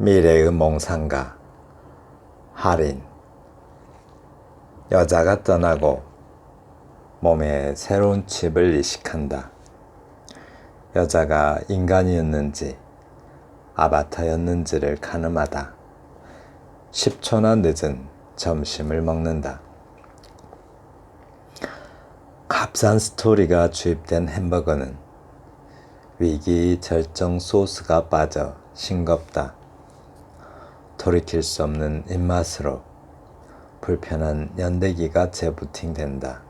미래의 몽상가 할인. 여자가 떠나고 몸에 새로운 칩을 이식한다. 여자가 인간이었는지 아바타였는지를 가늠하다. 10초나 늦은 점심을 먹는다. 값싼 스토리가 주입된 햄버거는 위기절정 소스가 빠져 싱겁다. 돌이킬 수 없는 입맛으로 불편한 연대기가 재부팅된다.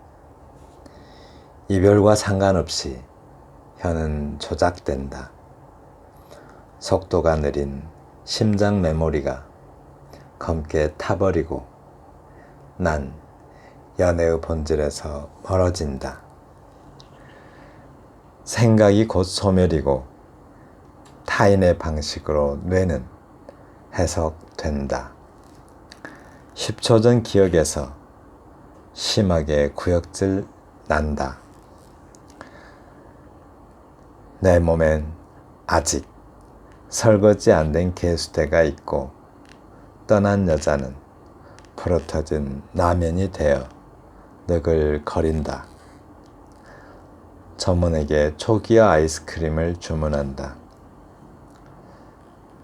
이별과 상관없이 혀는 조작된다. 속도가 느린 심장 메모리가 검게 타버리고 난 연애의 본질에서 멀어진다. 생각이 곧 소멸이고 타인의 방식으로 뇌는 해석된다. 10초 전 기억에서 심하게 구역질 난다. 내 몸엔 아직 설거지 안 된 개수대가 있고 떠난 여자는 풀어터진 라면이 되어 느글거린다. 점원에게 초기화 아이스크림을 주문한다.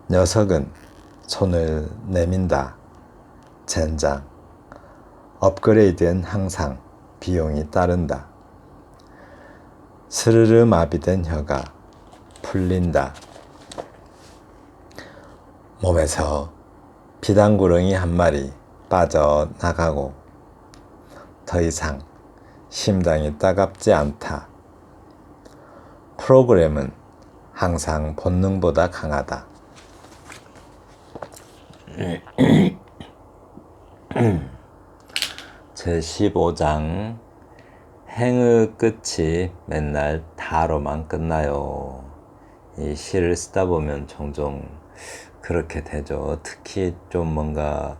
녀석은 손을 내민다. 젠장. 업그레이드엔 항상 비용이 따른다. 스르르 마비된 혀가 풀린다. 몸에서 비단구렁이 한 마리 빠져나가고 더 이상 심장이 따갑지 않다. 프로그램은 항상 본능보다 강하다. 제15장 행의 끝이 맨날 다로만 끝나요. 이 시를 쓰다 보면 종종 그렇게 되죠. 특히 좀 뭔가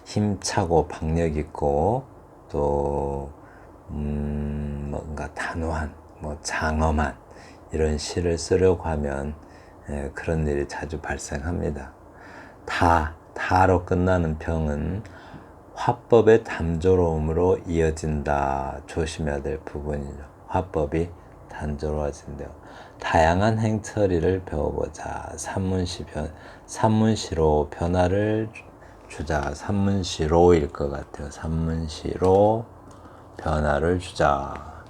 힘차고 박력 있고 또 뭔가 단호한 장엄한 이런 시를 쓰려고 하면 그런 일이 자주 발생합니다. 다로 끝나는 평은 화법의 단조로움으로 이어진다. 조심해야 될 부분이죠. 화법이 단조로워진대요. 다양한 행처리를 배워보자. 산문시로 변화를 주자. 산문시로일 것 같아요. 산문시로 변화를 주자.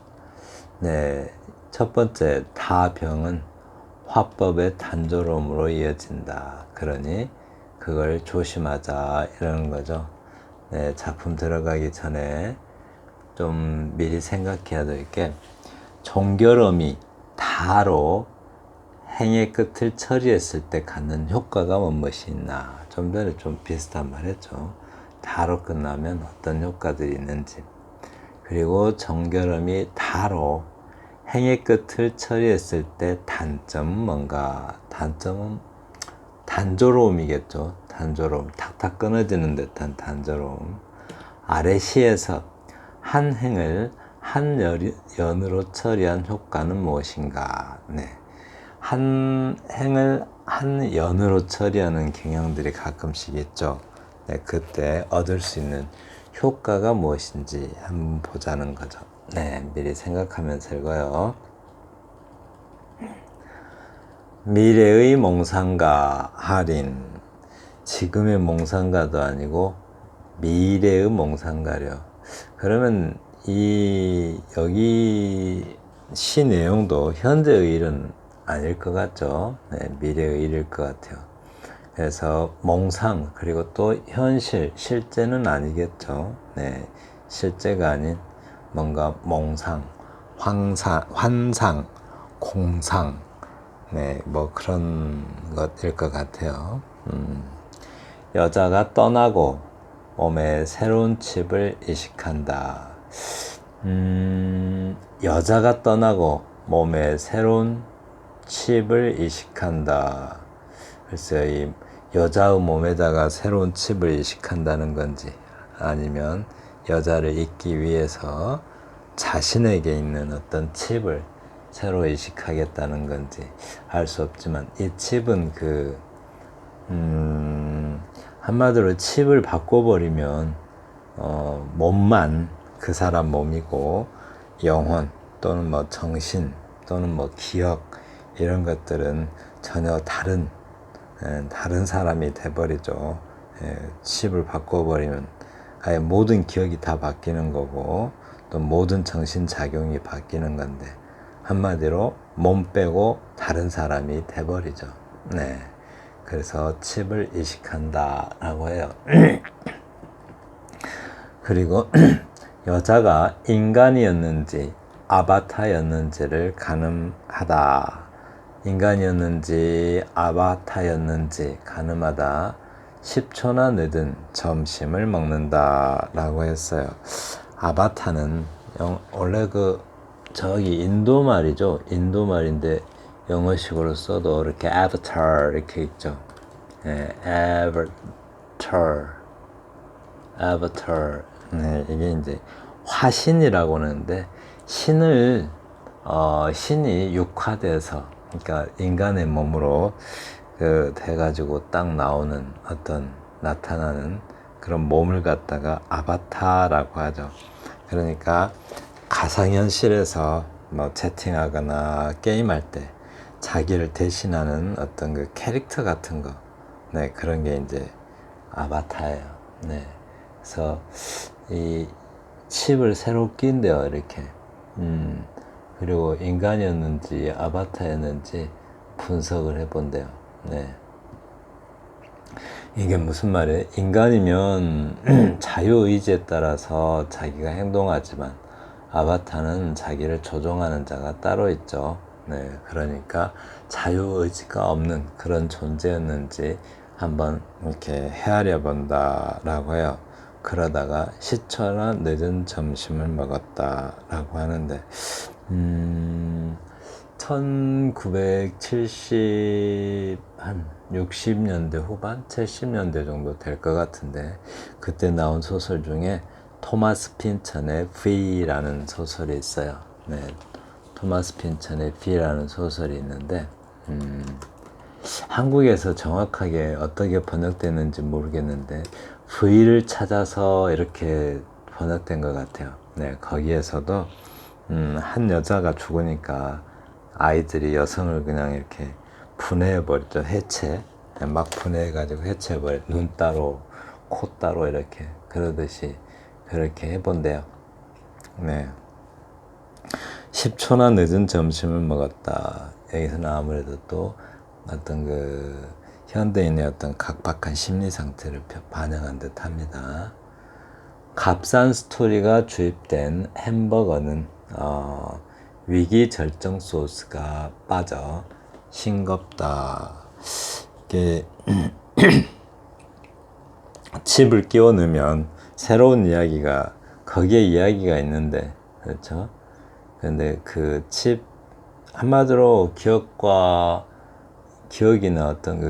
네, 첫 번째 다병은 화법의 단조로움으로 이어진다. 그러니 그걸 조심하자 이러는 거죠. 네, 작품 들어가기 전에 좀 미리 생각해야 될 게 종결음이 다로 행의 끝을 처리했을 때 갖는 효과가 무엇이 있나. 좀 전에 좀 비슷한 말 했죠. 다로 끝나면 어떤 효과들이 있는지. 그리고 정결음이 다로 행의 끝을 처리했을 때 단점은 뭔가. 단점은 단조로움이겠죠. 단조로움, 탁탁 끊어지는 듯한 단조로움. 아래 시에서 한 행을 한 연으로 처리한 효과는 무엇인가. 네. 한 행을 한 연으로 처리하는 경향들이 가끔씩 있죠. 네, 그때 얻을 수 있는 효과가 무엇인지 한번 보자는 거죠. 네, 미리 생각하면서 읽어요. 미래의 몽상가 할인. 지금의 몽상가도 아니고 미래의 몽상가려. 그러면 여기 시 내용도 현재의 일은 아닐 것 같죠. 네, 미래의 일일 것 같아요. 그래서 몽상 그리고 또 현실, 실제는 아니겠죠. 네, 실제가 아닌 뭔가 몽상, 환상, 공상, 네, 그런 것일 것 같아요. 여자가 떠나고 몸에 새로운 칩을 이식한다. 여자가 떠나고 몸에 새로운 칩을 이식한다. 글쎄요, 이 여자의 몸에다가 새로운 칩을 이식한다는 건지 아니면 여자를 잊기 위해서 자신에게 있는 어떤 칩을 새로 이식하겠다는 건지 알 수 없지만 이 칩은 한마디로 칩을 바꿔버리면 몸만 그 사람 몸이고 영혼 또는 뭐 정신 또는 뭐 기억 이런 것들은 전혀 다른 사람이 돼버리죠. 칩을 바꿔버리면 아예 모든 기억이 다 바뀌는 거고 또 모든 정신작용이 바뀌는 건데 한마디로 몸 빼고 다른 사람이 돼버리죠. 네. 그래서 칩을 이식한다 라고 해요. 그리고 여자가 인간이었는지 아바타였는지를 가늠하다. 인간이었는지 아바타였는지 가늠하다. 10초나 늦은 점심을 먹는다 라고 했어요. 아바타는 원래 저기 인도 말이죠. 인도 말인데 영어식으로 써도 이렇게 avatar 이렇게 있죠. avatar. 네, 이게 이제 화신이라고 하는데 신이 육화돼서 그러니까 인간의 몸으로 돼가지고 딱 나오는 나타나는 그런 몸을 갖다가 아바타라고 하죠. 그러니까 가상현실에서 뭐 채팅하거나 게임할 때 자기를 대신하는 어떤 캐릭터 같은 거, 네, 그런 게 이제 아바타예요. 네. 그래서 이 칩을 새로 낀대요, 이렇게. 그리고 인간이었는지 아바타였는지 분석을 해본대요. 네. 이게 무슨 말이에요? 인간이면 자유의지에 따라서 자기가 행동하지만 아바타는 자기를 조종하는 자가 따로 있죠. 네, 그러니까 자유의지가 없는 그런 존재였는지 한번 이렇게 헤아려 본다라고 해요. 그러다가 시초나 늦은 점심을 먹었다라고 하는데 1970 한 60년대 후반 70년대 정도 될 것 같은데 그때 나온 소설 중에 토마스 핀천의 V라는 소설이 있어요. 네, 토마스 핀천의 V라는 소설이 있는데 한국에서 정확하게 어떻게 번역됐는지 모르겠는데 V를 찾아서 이렇게 번역된 것 같아요. 네, 거기에서도 한 여자가 죽으니까 아이들이 여성을 그냥 이렇게 분해해버렸죠. 막 분해해가지고 해체해버려. 눈 따로 코 따로 이렇게 그러듯이 그렇게 해본대요. 네. 10초나 늦은 점심을 먹었다. 여기서는 아무래도 또 어떤 현대인의 어떤 각박한 심리 상태를 반영한 듯 합니다. 값싼 스토리가 주입된 햄버거는 위기 절정 소스가 빠져 싱겁다. 이게 칩을 끼워 넣으면 새로운 이야기가 거기에 이야기가 있는데 그렇죠? 근데 그 칩 한마디로 기억이나 어떤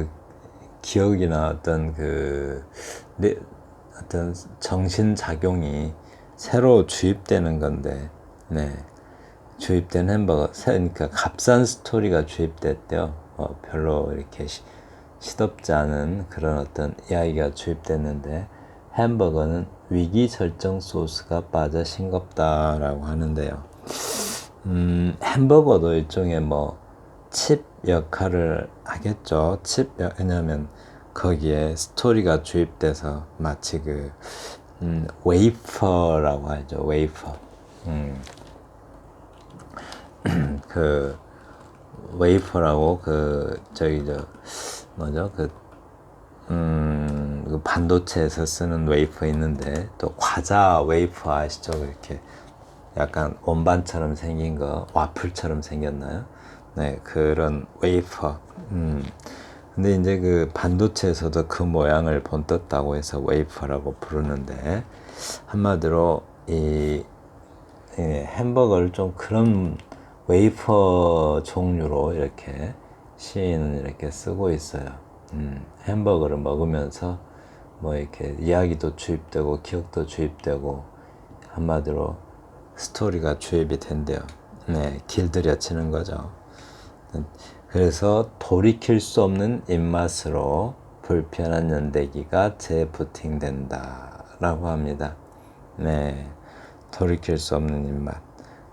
어떤 정신 작용이 새로 주입되는 건데, 네, 주입된 햄버거, 그러니까 값싼 스토리가 주입됐대요. 별로 이렇게 시덥지 않은 그런 어떤 이야기가 주입됐는데 햄버거는 위기 절정 소스가 빠져 싱겁다라고 하는데요. 햄버거도 일종의 칩 역할을 하겠죠. 왜냐하면 거기에 스토리가 주입돼서 마치 웨이퍼라고 하죠. 웨이퍼. 웨이퍼라고 반도체에서 쓰는 웨이퍼 있는데 또 과자 웨이퍼 아시죠? 이렇게 약간 원반처럼 생긴 거, 와플처럼 생겼나요? 네, 그런 웨이퍼. 근데 이제 반도체에서도 그 모양을 본떴다고 해서 웨이퍼라고 부르는데 한마디로 이 햄버거를 좀 그런 웨이퍼 종류로 이렇게 시인은 이렇게 쓰고 있어요. 햄버거를 먹으면서 이렇게 이야기도 주입되고 기억도 주입되고 한마디로 스토리가 주입이 된대요. 네, 길들여지는 거죠. 그래서 돌이킬 수 없는 입맛으로 불편한 연대기가 재부팅된다 라고 합니다. 네, 돌이킬 수 없는 입맛.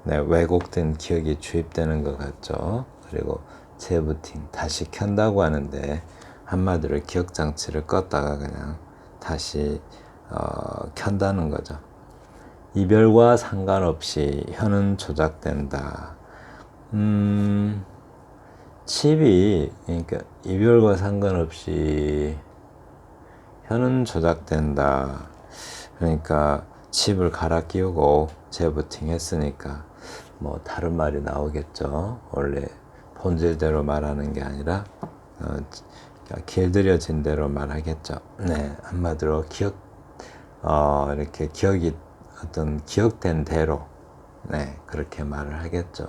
네, 왜곡된 기억이 주입되는 것 같죠. 그리고 재부팅, 다시 켠다고 하는데 한마디로 기억장치를 껐다가 그냥 다시 켠다는 거죠. 이별과 상관없이 혀는 조작된다. 칩이, 그러니까 이별과 상관없이 혀는 조작된다. 그러니까 칩을 갈아 끼우고 재부팅 했으니까 뭐 다른 말이 나오겠죠. 원래 본질대로 말하는 게 아니라 길들여진 대로 말하겠죠. 네, 한마디로 이렇게 기억이 어떤 기억된 대로 네, 그렇게 말을 하겠죠.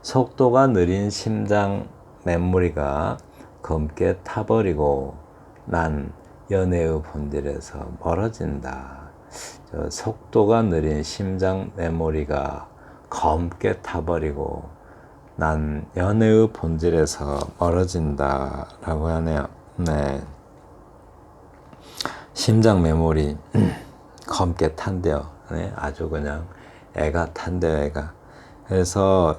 속도가 느린 심장 메모리가 검게 타버리고 난 연애의 본질에서 멀어진다. 속도가 느린 심장 메모리가 검게 타버리고 난 연애의 본질에서 멀어진다 라고 하네요. 네. 심장 메모리 검게 탄대요. 네. 아주 그냥 애가 탄대요, 애가. 그래서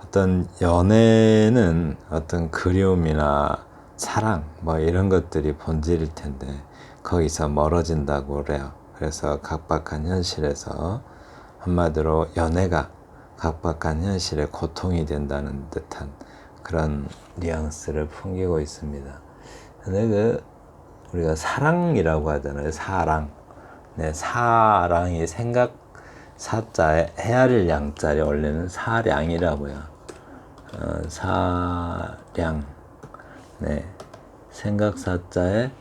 어떤 연애는 어떤 그리움이나 사랑 뭐 이런 것들이 본질일 텐데 거기서 멀어진다고 그래요. 그래서 각박한 현실에서 한마디로 연애가 각박한 현실에 고통이 된다는 듯한 그런 뉘앙스를 풍기고 있습니다. 근데 우리가 사랑이라고 하잖아요. 사랑. 네, 사랑이 생각 사자에 헤아릴 양자리 원래는 사량이라고요. 사량. 네, 생각 사자에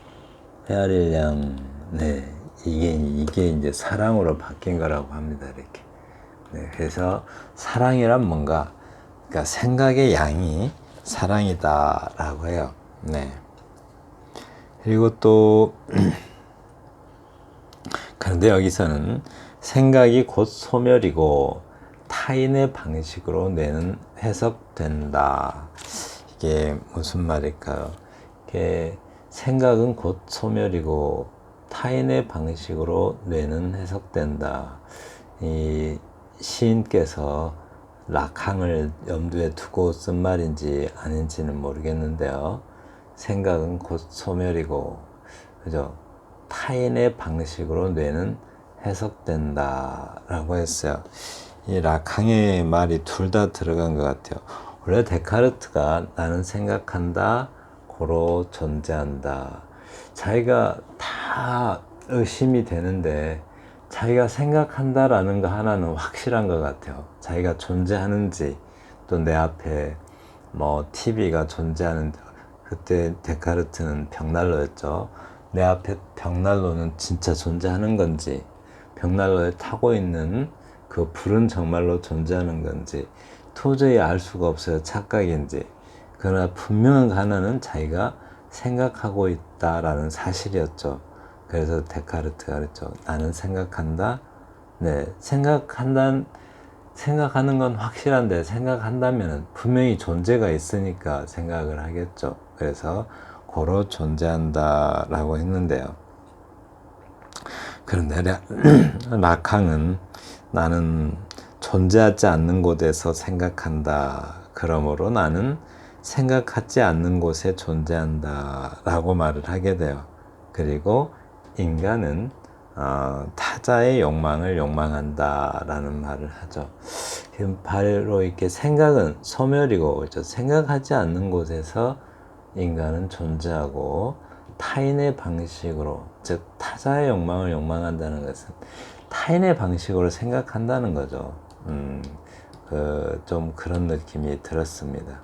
헤아릴 양. 네, 이게 이제 사랑으로 바뀐 거라고 합니다. 이렇게. 네, 그래서 사랑이란 뭔가, 그러니까 생각의 양이 사랑이다라고 해요. 네. 그리고 또 그런데 여기서는 생각이 곧 소멸이고 타인의 방식으로 뇌는 해석된다. 이게 무슨 말일까요? 이게 생각은 곧 소멸이고 타인의 방식으로 뇌는 해석된다. 이 시인께서 락항을 염두에 두고 쓴 말인지 아닌지는 모르겠는데요. 생각은 곧 소멸이고, 그죠? 타인의 방식으로 뇌는 해석된다 라고 했어요. 이 락항의 말이 둘 다 들어간 것 같아요. 원래 데카르트가 나는 생각한다, 고로 존재한다. 자기가 다 의심이 되는데 자기가 생각한다라는 거 하나는 확실한 것 같아요. 자기가 존재하는지 또 내 앞에 뭐 TV가 존재하는지 그때 데카르트는 벽난로였죠. 내 앞에 벽난로는 진짜 존재하는 건지 벽난로에 타고 있는 그 불은 정말로 존재하는 건지 도저히 알 수가 없어요. 착각인지. 그러나 분명한 거 하나는 자기가 생각하고 있다라는 사실이었죠. 그래서 데카르트가 그랬죠. 나는 생각한다. 네, 생각하는 건 확실한데 생각한다면 분명히 존재가 있으니까 생각을 하겠죠. 그래서 고로 존재한다라고 했는데요. 그런데 락항은 나는 존재하지 않는 곳에서 생각한다. 그러므로 나는 생각하지 않는 곳에 존재한다 라고 말을 하게 돼요. 그리고 인간은 타자의 욕망을 욕망한다 라는 말을 하죠. 바로 이렇게 생각은 소멸이고, 그렇죠? 생각하지 않는 곳에서 인간은 존재하고 타인의 방식으로, 즉 타자의 욕망을 욕망한다는 것은 타인의 방식으로 생각한다는 거죠. 좀 그런 느낌이 들었습니다.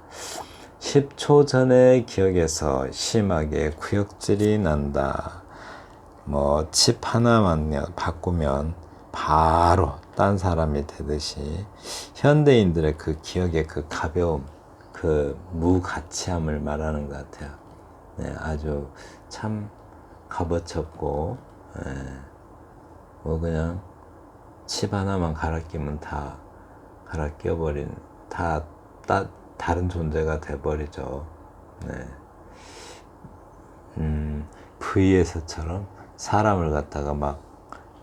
10초 전의 기억에서 심하게 구역질이 난다. 뭐 칩 하나만 바꾸면 바로 딴 사람이 되듯이 현대인들의 그 기억의 그 가벼움, 그 무가치함을 말하는 것 같아요. 네, 아주 참 값어쳤고, 뭐 그냥 칩 하나만 갈아 끼면 다 갈아 끼워버린, 다른 존재가 돼버리죠. 네. V에서처럼 사람을 갖다가 막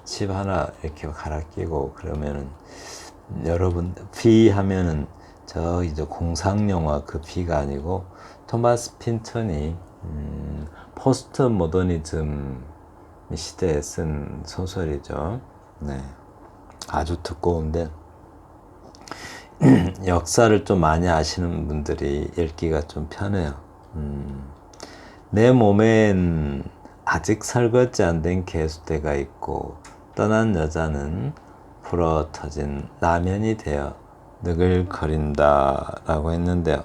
칩 하나 이렇게 갈아 끼고 그러면은 여러분 V 하면은 저 이제 공상 영화 그 V가 아니고 토마스 핀턴이 포스트 모더니즘 시대에 쓴 소설이죠. 네, 아주 두꺼운데 역사를 좀 많이 아시는 분들이 읽기가 좀 편해요. 내 몸엔 아직 설거지 안 된 개수대가 있고 떠난 여자는 불어 터진 라면이 되어 느글거린다 라고 했는데요.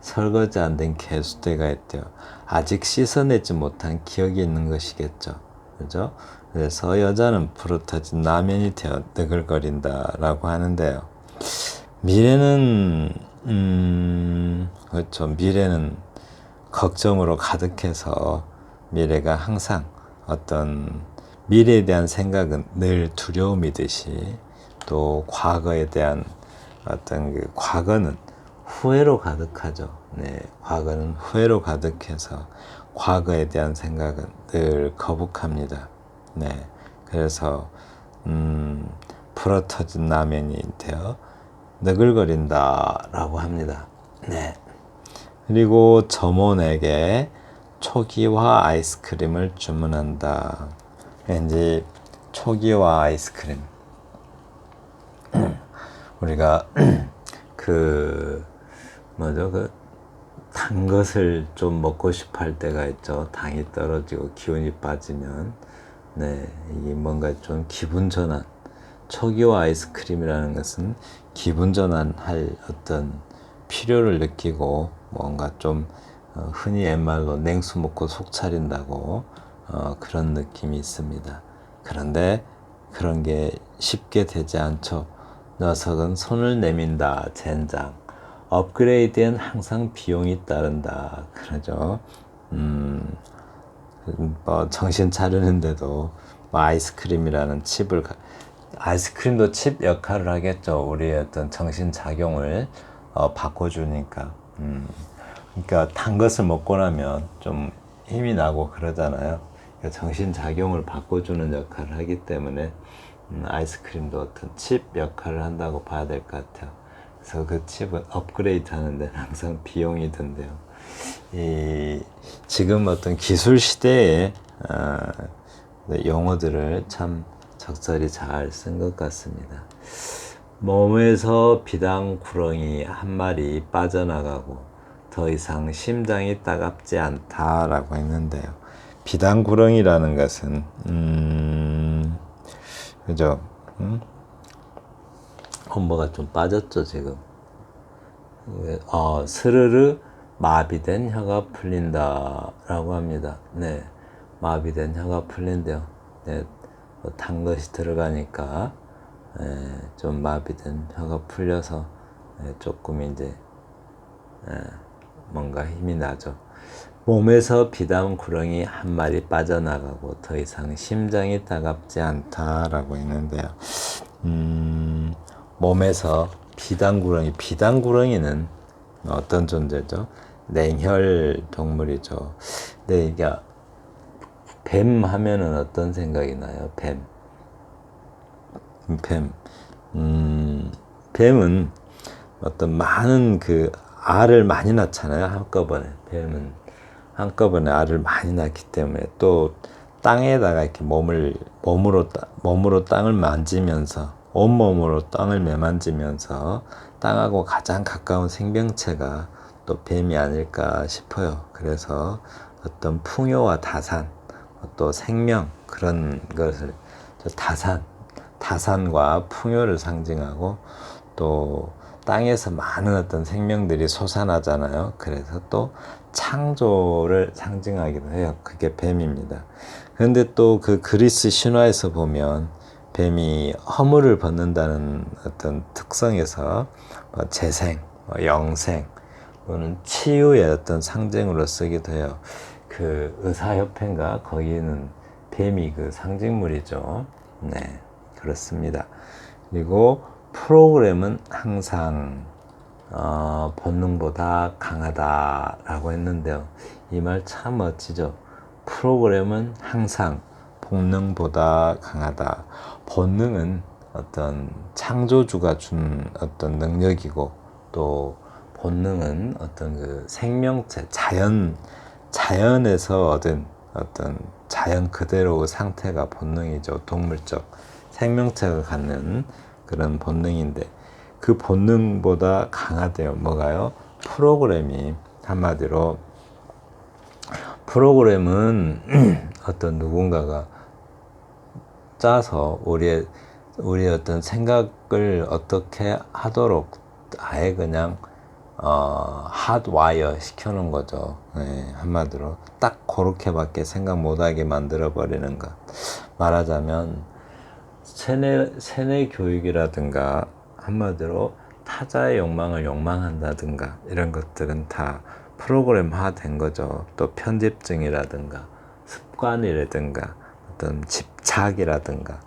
설거지 안 된 개수대가 있대요. 아직 씻어내지 못한 기억이 있는 것이겠죠. 그죠? 그래서 여자는 불어 터진 라면이 되어 느글거린다 라고 하는데요. 미래는 그렇죠. 미래는 걱정으로 가득해서 미래가 항상 어떤 미래에 대한 생각은 늘 두려움이듯이 또 과거에 대한 어떤 그 과거는 후회로 가득하죠. 네, 과거는 후회로 가득해서 과거에 대한 생각은 늘 거북합니다. 네, 그래서 불어터진 라면이 되어 너글거린다라고 합니다. 네. 그리고 점원에게 초기화 아이스크림을 주문한다. 왠지 초기화 아이스크림. 우리가 그 단 것을 좀 먹고 싶어 할 때가 있죠. 당이 떨어지고 기운이 빠지면 네, 이게 뭔가 좀 기분 전환. 초기화 아이스크림이라는 것은 기분 전환할 어떤 필요를 느끼고 뭔가 좀 흔히 옛말로 냉수 먹고 속 차린다고 그런 느낌이 있습니다. 그런데 그런 게 쉽게 되지 않죠. 녀석은 손을 내민다. 젠장. 업그레이드엔 항상 비용이 따른다. 그러죠. 정신 차리는데도 아이스크림이라는 칩을 아이스크림도 칩 역할을 하겠죠. 우리의 어떤 정신 작용을 바꿔주니까. 그러니까 단 것을 먹고 나면 좀 힘이 나고 그러잖아요. 그러니까 정신 작용을 바꿔주는 역할을 하기 때문에 아이스크림도 어떤 칩 역할을 한다고 봐야 될 것 같아요. 그래서 그 칩은 업그레이드 하는데 항상 비용이 든대요. 지금 어떤 기술 시대에 용어들을 참 적절히 잘 쓴 것 같습니다. 몸에서 비단 구렁이 한 마리 빠져나가고 더 이상 심장이 따갑지 않다라고 했는데요. 비단 구렁이라는 것은 그죠? 뭐가 좀 빠졌죠 지금. 스르르 마비된 혀가 풀린다라고 합니다. 네, 마비된 혀가 풀린대요. 네, 단 것이 들어가니까 좀 마비된 혀가 풀려서 조금 이제 뭔가 힘이 나죠. 몸에서 비단 구렁이 한 마리 빠져나가고 더 이상 심장이 따갑지 않다라고 했는데요. 몸에서 비단 구렁이는 어떤 존재죠? 냉혈 동물이죠. 근데 이게 뱀 하면은 어떤 생각이 나요? 뱀. 뱀은 어떤 많은 그 알을 많이 낳잖아요. 한꺼번에. 뱀은 한꺼번에 알을 많이 낳기 때문에 또 땅에다가 이렇게 몸으로 땅을 만지면서 온몸으로 땅을 매만지면서 땅하고 가장 가까운 생명체가 또 뱀이 아닐까 싶어요. 그래서 어떤 풍요와 다산, 또 생명 그런 것을 다산과 풍요를 상징하고 또 땅에서 많은 어떤 생명들이 솟아나잖아요. 그래서 또 창조를 상징하기도 해요. 그게 뱀입니다. 그런데 또 그 그리스 신화에서 보면 뱀이 허물을 벗는다는 어떤 특성에서 재생, 영생 또는 치유의 어떤 상징으로 쓰기도 해요. 그 의사협회인가 거기는 뱀이 그 상징물이죠. 네, 그렇습니다. 그리고 프로그램은 항상 본능보다 강하다라고 했는데요. 이 말 참 멋지죠. 프로그램은 항상 본능보다 강하다. 본능은 어떤 창조주가 준 어떤 능력이고, 또 본능은 어떤 그 생명체, 자연에서 얻은 어떤 자연 그대로의 상태가 본능이죠. 동물적 생명체가 갖는 그런 본능인데, 그 본능보다 강하대요. 뭐가요? 프로그램이. 한마디로 프로그램은 어떤 누군가가 짜서 우리의 어떤 생각을 어떻게 하도록 아예 그냥 핫와이어 시켜놓은 거죠. 네, 한마디로 딱 그렇게밖에 생각 못하게 만들어 버리는 것. 말하자면 세뇌 교육이라든가, 한마디로 타자의 욕망을 욕망한다든가, 이런 것들은 다 프로그램화 된 거죠. 또 편집증이라든가 습관이라든가 어떤 집착이라든가,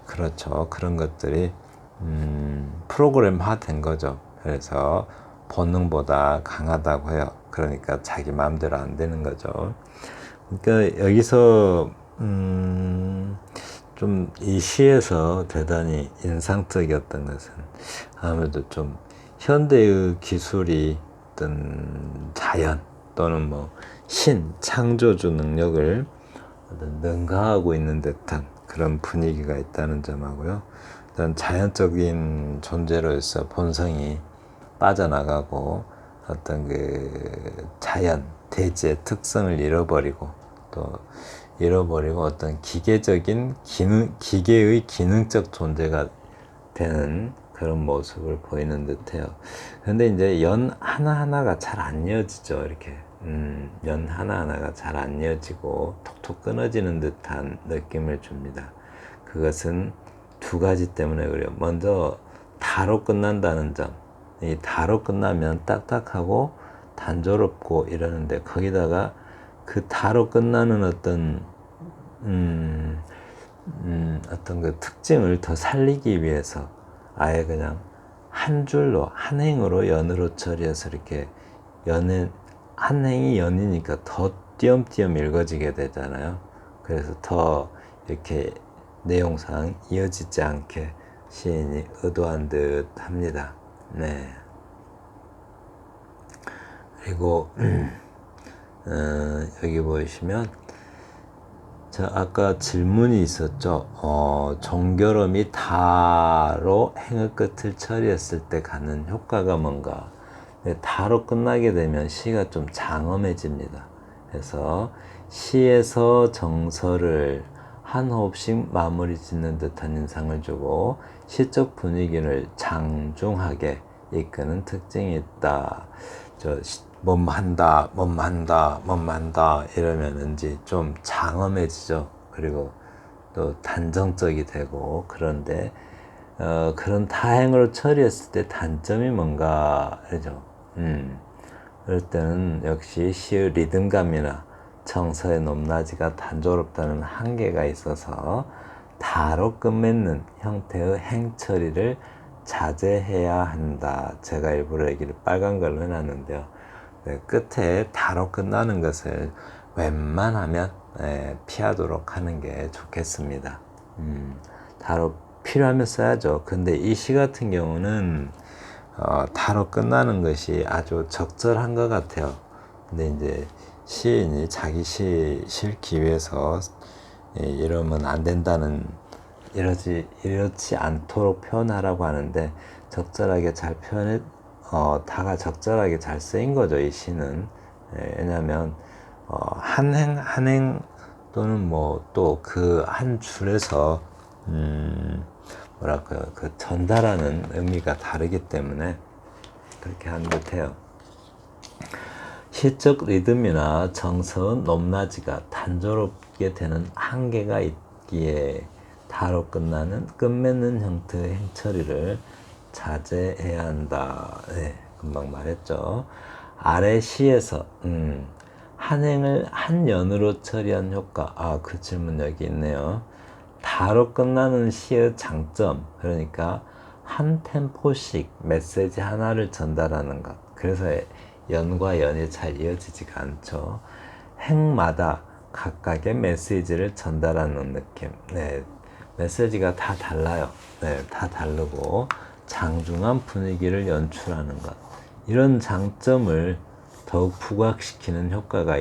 그렇죠. 그런 것들이 프로그램화 된 거죠. 그래서 본능보다 강하다고 해요. 그러니까 자기 마음대로 안 되는 거죠. 그러니까 여기서 좀 이 시에서 대단히 인상적이었던 것은, 아무래도 좀 현대의 기술이 어떤 자연 또는 뭐 창조주 능력을 능가하고 있는 듯한 그런 분위기가 있다는 점하고요. 어떤 자연적인 존재로서 본성이 빠져나가고, 어떤 그 자연, 대지의 특성을 잃어버리고 어떤 기계의 기능적 존재가 되는 그런 모습을 보이는 듯해요. 그런데 이제 연 하나하나가 잘 안 이어지죠. 이렇게 연 하나하나가 잘 안 이어지고 톡톡 끊어지는 듯한 느낌을 줍니다. 그것은 두 가지 때문에 그래요. 먼저 다로 끝난다는 점. 이 다로 끝나면 딱딱하고 단조롭고 이러는데, 거기다가 그 다로 끝나는 어떤 어떤 그 특징을 더 살리기 위해서 아예 그냥 한 줄로, 한 행으로 연으로 처리해서 이렇게 한 행이 연이니까 더 띄엄띄엄 읽어지게 되잖아요. 그래서 더 이렇게 내용상 이어지지 않게 시인이 의도한 듯 합니다. 네. 그리고 여기 보시면 아까 질문이 있었죠. 종결음이 다로 행의 끝을 처리했을 때 갖는 효과가 뭔가. 다로 끝나게 되면 시가 좀 장엄해집니다. 그래서 시에서 정서를 한 호흡씩 마무리 짓는 듯한 인상을 주고, 시적 분위기를 장중하게 이끄는 특징이 있다. 몸한다 이러면은지 좀 장엄해지죠. 그리고 또 단정적이 되고. 그런데 그런 다행으로 처리했을 때 단점이 뭔가, 그죠? 그럴 때는 역시 시의 리듬감이나 정서의 높낮이가 단조롭다는 한계가 있어서 다로 끝맺는 형태의 행처리를 자제해야 한다. 제가 일부러 여기를 빨간 걸로 해놨는데요. 끝에 다로 끝나는 것을 웬만하면 피하도록 하는 게 좋겠습니다. 다로 필요하면 써야죠. 근데 이 시 같은 경우는 다로 끝나는 것이 아주 적절한 것 같아요. 근데 이제 시인이 자기 시 실기 위해서 이러면 안 된다는, 이렇지 않도록 표현하라고 하는데, 적절하게 잘 다가 적절하게 잘 쓰인 거죠, 이 시는. 왜냐하면 한 행 또는 뭐 또 그 한 줄에서 뭐랄까요, 그 전달하는 의미가 다르기 때문에 그렇게 한 듯해요. 시적 리듬이나 정서의 높낮이가 단조롭게 되는 한계가 있기에 다로 끝맺는 형태의 행처리를 자제해야 한다. 네, 금방 말했죠. 아래 시에서 한 행을 한 연으로 처리한 효과. 그 질문 여기 있네요. 다로 끝나는 시의 장점, 그러니까 한 템포씩 메시지 하나를 전달하는 것. 그래서 연과 연이 잘 이어지지가 않죠. 행마다 각각의 메시지를 전달하는 느낌. 네, 메시지가 다 달라요. 네, 다 다르고 장중한 분위기를 연출하는 것. 이런 장점을 더욱 부각시키는 효과가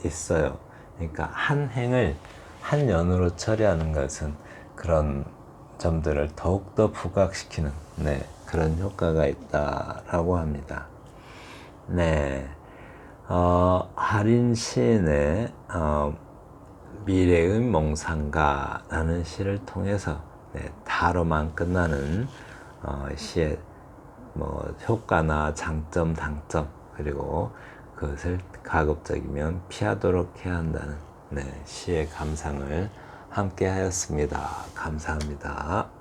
있어요. 그러니까 한 행을 한 연으로 처리하는 것은 그런 점들을 더욱더 부각시키는 그런 효과가 있다라고 합니다. 네, 하린 시인의 미래의 몽상가라는 시를 통해서 다로만 끝나는 시의 효과나 장점, 단점 그리고 그것을 가급적이면 피하도록 해야 한다는 시의 감상을 함께 하였습니다. 감사합니다.